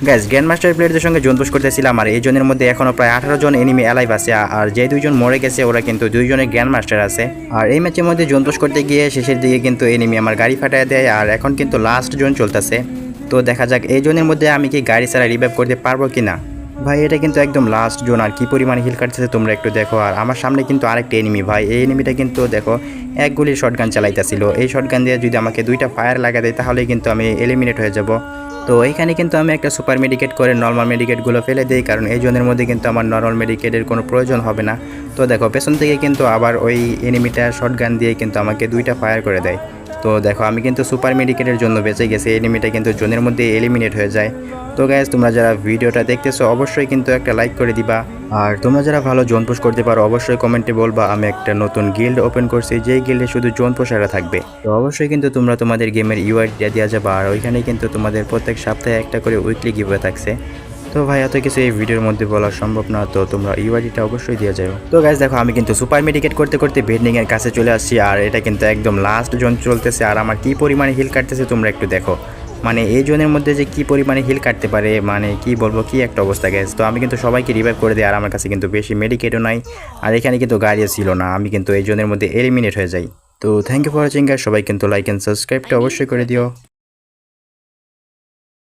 Guys grand master প্লেয়ারদের সঙ্গে zone push করতেছিলাম আর এই জনের মধ্যে এখনো প্রায় 18 জন এনিমি অ্যালাইভ আছে আর যে দুইজন মরে গেছে ওরা কিন্তু দুইজনের গ্র্যান্ড মাস্টার আছে। আর এই ম্যাচের মধ্যে জোন পুশ করতে গিয়ে শেষের দিকে কিন্তু এনিমি আমার গাড়ি ফাটায় দেয় আর এখন কিন্তু লাস্ট জোন চলতেছে। তো দেখা যাক এই জোনের মধ্যে আমি কি গাড়ি ছাড়া রিভাইভ করতে পারবো কিনা। ভাই এটা কিন্তু একদম লাস্ট জোন আর কি পরিমাণ হিল কাটতেছে তোমরা একটু দেখো। আর আমার সামনে কিন্তু আরেকটা এনিমি, ভাই এই এনিমিটা কিন্তু দেখো এক গুলির শটগান চালাইতেছিল। এই শটগান দিয়ে যদি আমাকে দুইটা ফায়ার লাগা দেয় তাহলে কিন্তু আমি এলিমিনেট হয়ে যাব। তো এইখানে কিন্তু আমি একটা সুপার মেডিকেট করে নর্মাল মেডিকেটগুলো ফেলে দিই, কারণ এই জোনের মধ্যে কিন্তু আমার নর্মাল মেডিকেটের কোনো প্রয়োজন হবে না। তো দেখো পেছন থেকে কিন্তু আবার ওই এনিমিটা শটগান দিয়ে কিন্তু আমাকে দুইটা ফায়ার করে দেয়। তো দেখো আমি কিন্তু সুপার মেডিকেটের জন্য বেঁচে গেছি, এনিমিটা কিন্তু জোনের মধ্যে এলিমিনেট হয়ে যায়। তো গাইস তোমরা যারা ভিডিওটা দেখতেছো অবশ্যই কিন্তু একটা লাইক করে দিবা। আর তোমরা যারা ভালো জোন পুশ করতে পারো অবশ্যই কমেন্টে বলবা। আমি একটা নতুন গিল্ড ওপেন করছি, যেই গিল্ডে শুধু জোন পুশাররা থাকবে। তো অবশ্যই কিন্তু তোমরা তোমাদের গেমের ইউআইডি দেওয়া যাবে আর ওইখানে কিন্তু তোমাদের প্রত্যেক সপ্তাহে একটা করে উইকলি গিভওয়ে থাকছে। তো ভাই এত কিছু এই ভিডিওর মধ্যে বলা সম্ভব না, তো তোমরা ইউআইডিটা অবশ্যই দিয়ে যাও। তো গাইস দেখো আমি কিন্তু সুপার মেডিকেট করতে করতে বেন্ডিং এর কাছে চলে আসছি আর এটা কিন্তু একদম লাস্ট জোন চলতেছে আর আমার কি পরিমাণে হিল কাটতেছে তোমরা একটু দেখো। মানে এই জোনের মধ্যে যে কি পরিমাণে হিল কাটতে পারে মানে কি বলবো, কি একটা অবস্থা গাইস। তো আমি কিন্তু সবাইকে রিভাইভ করে দিই আর আমার কাছে কিন্তু বেশি মেডিকেটও নাই আর এখানে কিন্তু গাড়িও ছিল না, আমি কিন্তু এই জোনের মধ্যে এলিমিনেট হয়ে যাই। তো thank you for watching guys, সবাই কিন্তু লাইক এন্ড সাবস্ক্রাইবটা অবশ্যই করে দিও।